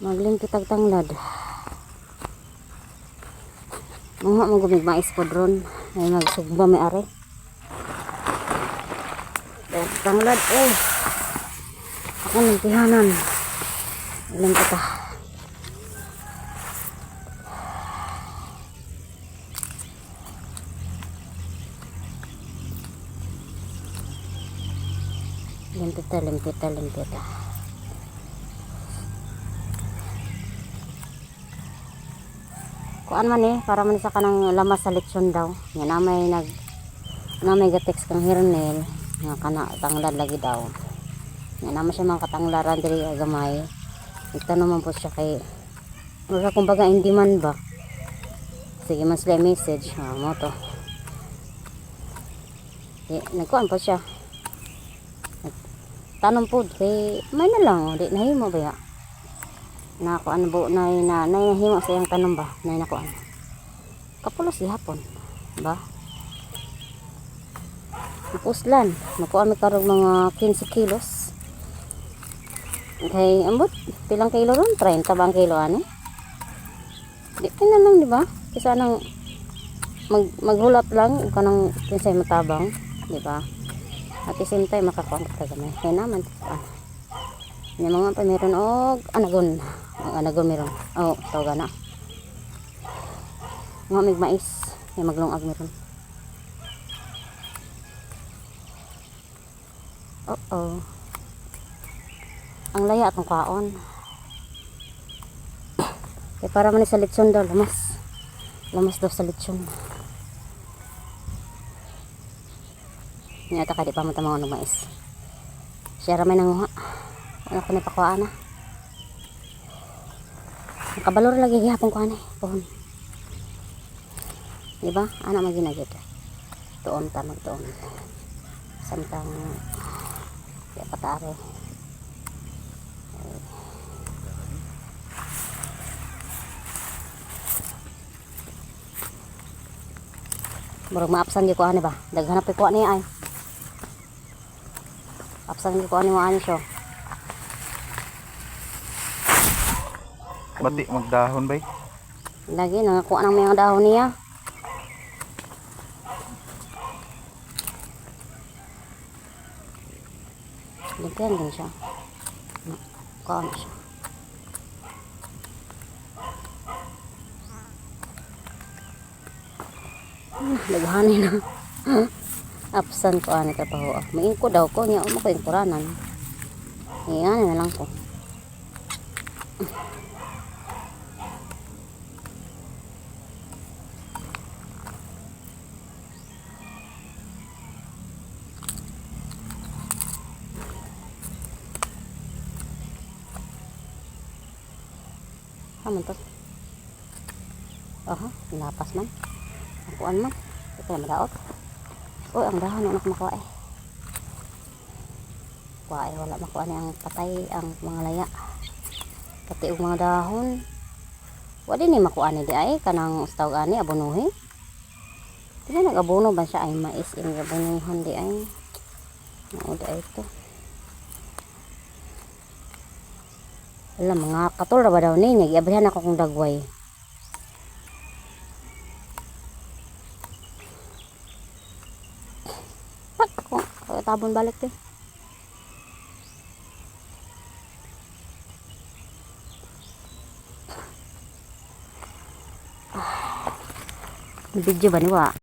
Maglimpit ang tanglad. Mga magumig mais po dron. Ay magsugba may are. Tanglad. Oh. Ako ng tihanan. Limpit ah. Limpit ah. Kuan man para man sa kanang lamas sa lechon daw. Nga na may gatex kang hirnel nga kana tanglad lagi daw. Nga naman siya mga katanglaran diri gamay. Nagtanong man po siya kay wala kumbaga hindi man ba. Sige man sila message mo to. Nagkuan po siya. Tanong po kay may na lang di nahimo ba ya. Na kuan bo na nahimo sa iyang tanong ba na nakuan. Kapulos hapon ba? Puslan, nakuha mi karong mga 15 kilos. Kay ambot pilang kilo ron? 30 ba ang kilo ani? Di na lang di ba? Kisa nang maghulap lang kanang kinsay matabang, di ba? At the same time makakuha ka gamay. Kaya naman yung mga pa meron og anagon. Ang anagon meron. Oh, tawag na. Mga mig mais, yung maglungag meron. Oh. Ang laya atong kaon. Kaya para man sa lechon daw, lamas daw sa lechon. Nga ka di pa matamang ng mais. Siya ramay nanguha. Ano ko ni pakuhaan na. Nakabalor lagi gihapon ko ani. Pohon. Diba? Anak maginagid. Tuon ta magtuon. Samtang ya patare. Murag maapsan di ko ani ba? Daghanap ko ani ay. Apsan di ko ani mo ani siya. Bati magdahon bay. Lagi nangakuha ng mga dahon niya. Lagyan din siya. Kuhaan siya. Laghanin na. Apsan ko ani ka paho. Maingko daw ko niya mo ko yung kuranan. Iyan na lang ko. Haman to. Aha, lapas man. Nakuan man. Ito yung madaot. Uy, ang dahon anak makuha eh. Kuha eh, wala makuha niya ang patay, ang mga laya. Pati yung mga dahon. Wala ni makuha ni di ay. Kanang ustaw gani, abunuhi. Kasi nag-abuno ba siya ay mais. Yung abunuhan di ay. Nauda ito. Wala, mga katul ba daw ni. Nag-iabrihan ako kung dagway. Tabon balik deh. Video ba ni wa?